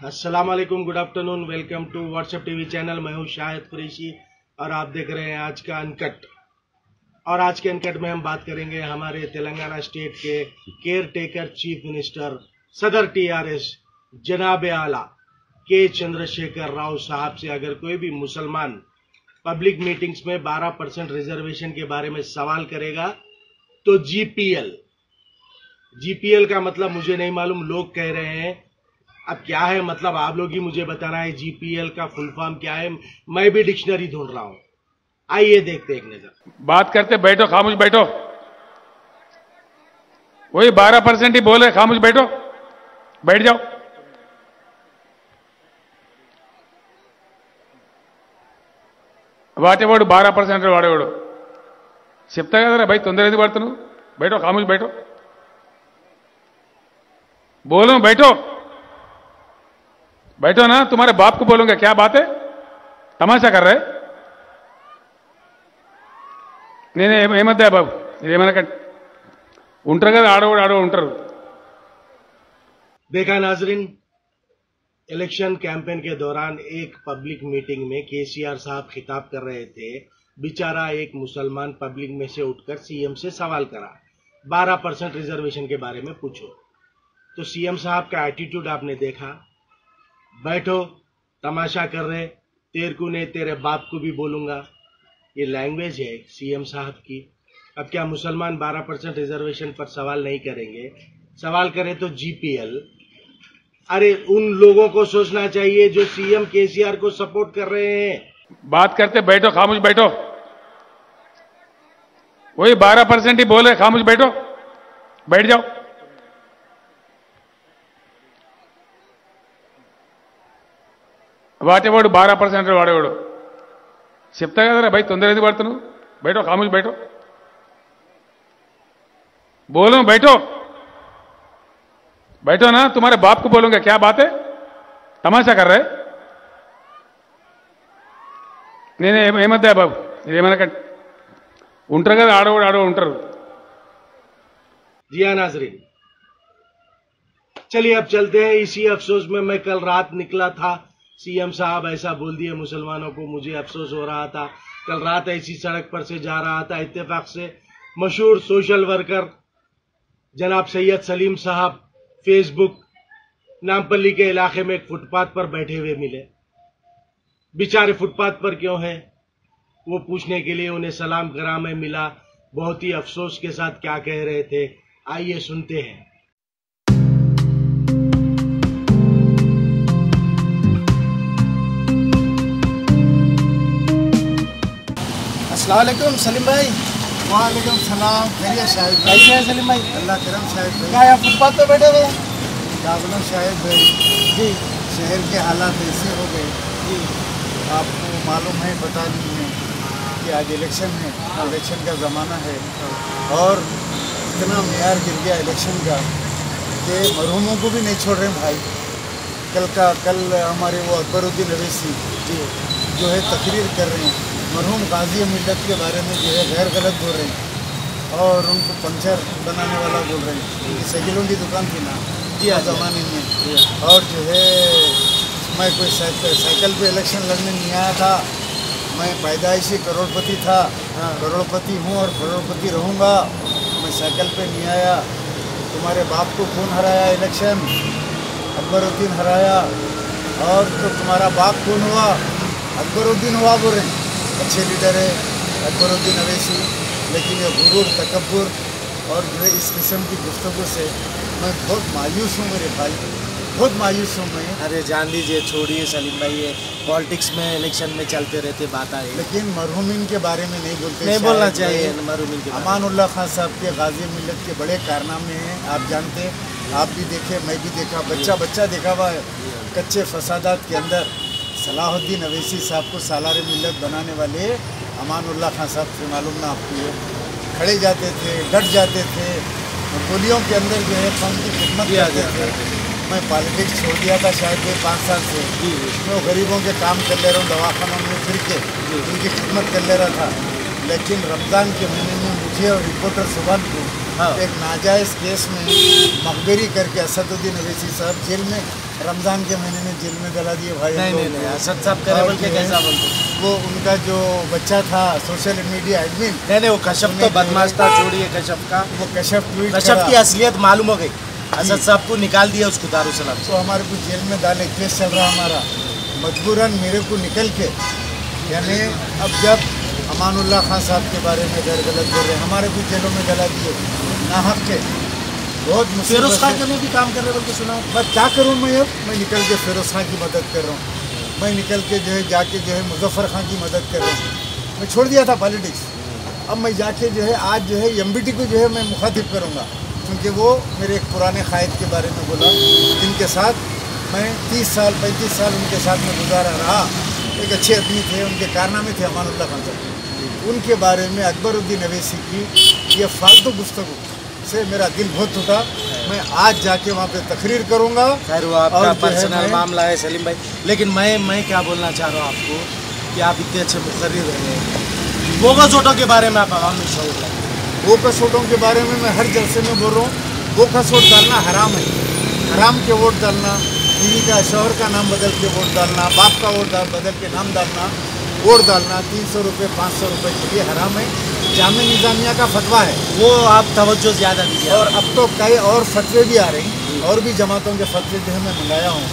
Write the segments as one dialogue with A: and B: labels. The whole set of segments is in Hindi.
A: अस्सलाम वालेकुम, good afternoon, welcome to WhatsApp TV channel. मैं हूं शाहिद कुरैशी और आप देख रहे हैं आज का अनकट। और आज के अनकट में हम बात करेंगे हमारे तेलंगाना स्टेट के केयर टेकर चीफ मिनिस्टर सदर टीआरएस जनाब आला के चंद्रशेखर राव साहब से अगर कोई भी मुसलमान पब्लिक मीटिंग्स में 12% रिजर्वेशन के बारे में सवाल करेगा तो जीपीएल का मतलब मुझे नहीं मालूम, लोग कह रहे हैं। अब क्या है मतलब, आप लोग ही मुझे बताना है जीपीएल का फुल फॉर्म क्या है। मैं भी डिक्शनरी ढूंढ रहा हूं, आइए देखते एक नजर।
B: बात करते बैठो, खामोश बैठो। वही 12% ही बोले, खामोश बैठो, बैठ जाओ। వాటేవాడు 12% వాడేవాడు చెప్తా కదరా भाई, తొందర ఎందుకు పడుతున్నావు? बैठो, खामोश बैठो, बोलो बैठो, बैठो ना। तुम्हारे बाप को बोलूंगा, क्या बात है, तमाशा कर रहे? నేనే ఏమద్దా బాబు, ఏమనక ఉంటారు కదా, ఆడవాడు ఉంటారు।
A: देखा नाजरीन, इलेक्शन कैंपेन के दौरान एक पब्लिक मीटिंग में केसीआर साहब खिताब कर रहे थे। बेचारा एक मुसलमान पब्लिक में से उठकर सीएम से सवाल करा, 12% रिजर्वेशन के बारे में पूछो। तो सीएम साहब का एटीट्यूड आपने देखा, बैठो, तमाशा कर रहे, तेरे को नहीं तेरे बाप को भी बोलूंगा। ये लैंग्वेज है सीएम साहब की। अब क्या मुसलमान 12% रिजर्वेशन पर सवाल नहीं करेंगे? सवाल करें तो जीपीएल। अरे उन लोगों को सोचना चाहिए जो सीएम केसीआर को सपोर्ट कर रहे हैं।
B: बात करते बैठो, खामोश बैठो। वही 12% ही बोले, खामोश बैठो, बैठ जाओ। వాటేవాడు 12% వాడేవాడు చెప్తా కదరా भाई, తొందర ఎందుకు పడుతున్నావు? बैठो, खामोश बैठो, बोलो बैठो, बैठो ना। तुम्हारे बाप को बोलूंगा, क्या बात है, तमाशा कर रहे? నేనే ఏమద్దా బాబు, ఏమనక ఉంటారు కదా, ఆడవాడు ఉంటారు।
A: जी हाँ नाजरीन, चलिए अब चलते हैं। इसी अफसोस में मैं कल रात निकला था। सीएम साहब ऐसा बोल दिए मुसलमानों को, मुझे अफसोस हो रहा था। कल रात ऐसी सड़क पर से जा रहा था, इत्तेफाक से मशहूर सोशल वर्कर जनाब सैयद सलीम साहब फेसबुक नामपल्ली के इलाके में एक फुटपाथ पर बैठे हुए मिले। बेचारे फुटपाथ पर क्यों है वो पूछने के लिए उन्हें सलाम करा, मैं मिला। बहुत ही अफसोस के साथ क्या कह रहे थे, आइए सुनते हैं। अस्सलाम वालेकुम सलीम भाई।
C: वालेकुम सलाम। खैरियत शाहिद भाई?
A: कैसे हैं सलीम भाई?
C: अल्लाह करम शाहिद भाई।
A: क्या यहाँ फुटपाथ पे बैठे हुए?
C: दागलो शाहिद भाई
A: जी
C: शहर के हालात ऐसे हो गए
A: जी,
C: आपको मालूम है, बता दी है कि आज इलेक्शन है, इलेक्शन का ज़माना है और इतना मेयार गिर गया इलेक्शन का कि मरहूमों को भी नहीं छोड़ रहे भाई। कल हमारे वो अकबरुद्दीन अवैसी जो है तकरीर कर रहे हैं, मरहूम गाजी मिल्लत के बारे में जो है गैर गलत बोल रहे हैं और उनको पंचर बनाने वाला बोल रहे हैं। उनकी साइकिलों की दुकान थी ना जी ज़माने में, और जो है मैं कोई साइकिल पे इलेक्शन लड़ने नहीं आया था, मैं पैदाइशी करोड़पति था, करोड़पति हूँ और करोड़पति रहूँगा, मैं साइकिल पे नहीं आया। तुम्हारे बाप को कौन हराया इलेक्शन? अकबरुद्दीन हराया। और तो तुम्हारा बाप कौन हुआ? अकबरुद्दीन हुआ बोल रहे हैं। अच्छे लीडर है अकबरुद्दीन अवैसी, लेकिन ये गुरूर तकब्बुर और जो है इस किस्म की गुफ्तगू से मैं बहुत मायूस हूँ मेरे भाई, बहुत मायूस हूँ मैं।
A: अरे जान लीजिए, छोड़िए सलीम भाई, ये पॉलिटिक्स में इलेक्शन में चलते रहते बात आई,
C: लेकिन मरहूमिन के बारे में नहीं बोलते,
A: नहीं बोलना चाहिए मरहूमिन के।
C: अमानुल्लाह खान साहब के गाजी मिल्लत के बड़े कारनामे हैं, आप जानते, आप भी देखे, मैं भी देखा, बच्चा देखा हुआ है। कच्चे फसादात के अंदर सलाहुद्दीन अवैसी साहब को सालार मिल्लत बनाने वाले अमानुल्लाह खान साहब से मालूम ना आपको, खड़े जाते थे, डट जाते थे, गोलियों के अंदर जो है कौम की खिदमत करते थे। मैं पॉलिटिक्स छोड़ दिया था शायद 5 साल से, मैं गरीबों के काम कर ले रहा हूँ, दवाखानों में फिर के उनकी खिदमत कर ले रहा था। लेकिन रमज़ान के महीने में मुझे और रिपोर्टर सुबह को एक नाजायज़ केस में मकबरी करके असदुद्दीन अवैसी साहब जेल में रमजान के महीने में जेल में डला दिए भाई।
D: नहीं असद साहब करे बोल के कैसा बोलते?
C: वो उनका जो बच्चा था सोशल मीडिया एडमिन,
D: नहीं वो कश्यप तो बदमाश था, छोड़िए कश्यप का।
C: वो कश्यप
D: की असलियत मालूम हो गई, असद साहब को निकाल दिया उसको दारुसलाम
C: तो हमारे को जेल में डाले, केस चल रहा हमारा, मजबूरन मेरे को निकल के, यानी अब जब अमानुल्लाह खान साहब के बारे में गैर गलत बोल रहे, हमारे को जेलों में डला दिए नाहक के, बहुत
D: फिरोज खान में भी काम कर रहे बोल के सुना।
C: बस क्या करूँ मैं, अब मैं निकल के फिरोज खान की मदद कर रहा हूँ, मैं निकल के जो है जाके जो है मुजफ्फर खान की मदद कर रहा हूँ। मैं छोड़ दिया था पॉलिटिक्स, अब मैं जाके जो है आज जो है एमबीटी को जो है मैं मुखातिब करूँगा, क्योंकि वो मेरे एक पुराने कायद के बारे में बोला, जिनके साथ मैं 30 साल 35 साल उनके साथ में गुजारा रहा, एक अच्छे आदमी थे, उनके कारनामे थे अमानुल्लाह खान साहब, उनके बारे में अकबरुद्दीन अवैसी की ये फालतू गुफ्तगू से मेरा दिल बहुत टूटा। मैं आज जाके वहाँ पे तकरीर करूँगा।
D: खैर वो आपका पर्सनल मामला है सलीम भाई, लेकिन मैं क्या बोलना चाह रहा हूँ आपको कि आप इतने अच्छे मुखर्रिर रहे, बोगस वोटों के बारे में आप आवाम में शौक रखें।
C: बोगस वोटों के बारे में मैं हर जलसे में बोल रहा हूँ, बोगस वोट डालना हराम है, हराम के वोट डालना, बीवी का शौहर का नाम बदल के वोट डालना, बाप का वोट बदल के नाम डालना, वोट डालना 300 रुपये 500 रुपये के लिए हराम है। जामे निज़ामिया का फतवा है,
D: वो आप तवज्जो ज़्यादा दीजिए।
C: और अब तो कई और फतवे भी आ रहे हैं, और भी जमातों के फतवे जो है मैं मंगाया हूँ,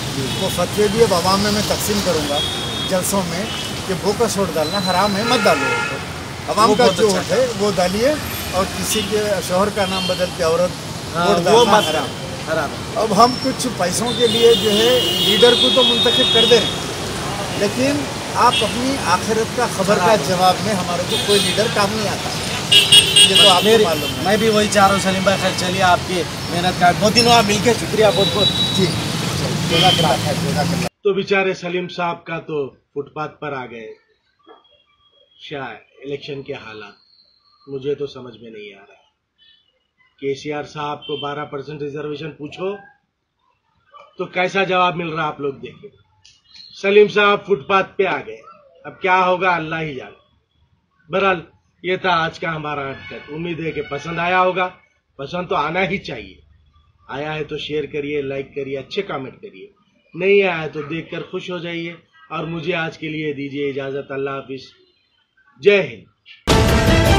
C: वो फतवे भी अब आवाम में मैं तकसीम करूँगा जलसों में कि बोगस वोट डालना हराम है, मत डालो वोट। आवाम का जो वोट है वो डालिए, और किसी के शौहर का नाम बदल के औरत वोट डालना हराम। अब हम कुछ पैसों के लिए जो है लीडर को तो मुंतखब कर दें, लेकिन आप अपनी आखिरत का खबर का जवाब में हमारे को कोई लीडर काम नहीं आता, ये तो आपको मालूम है।
D: मैं भी वही चाह रहा हूँ सलीम भाई, खैर चलिए आपकी मेहनत का बहुत दिनों आप मिलकर शुक्रिया बहुत बहुत
C: जी।
A: तो बेचारे सलीम साहब का तो फुटपाथ पर आ गए। शायद इलेक्शन के हालात मुझे तो समझ में नहीं आ रहा। केसीआर साहब को 12% रिजर्वेशन पूछो तो कैसा जवाब मिल रहा आप लोग देखिए। सलीम साहब फुटपाथ पे आ गए, अब क्या होगा अल्लाह ही जाने। बहरहाल ये था आज का हमारा हटकट। उम्मीद है कि पसंद आया होगा, पसंद तो आना ही चाहिए। आया है तो शेयर करिए, लाइक करिए, अच्छे कमेंट करिए, नहीं आया है तो देखकर खुश हो जाइए। और मुझे आज के लिए दीजिए इजाजत। अल्लाह हाफिज, जय हिंद।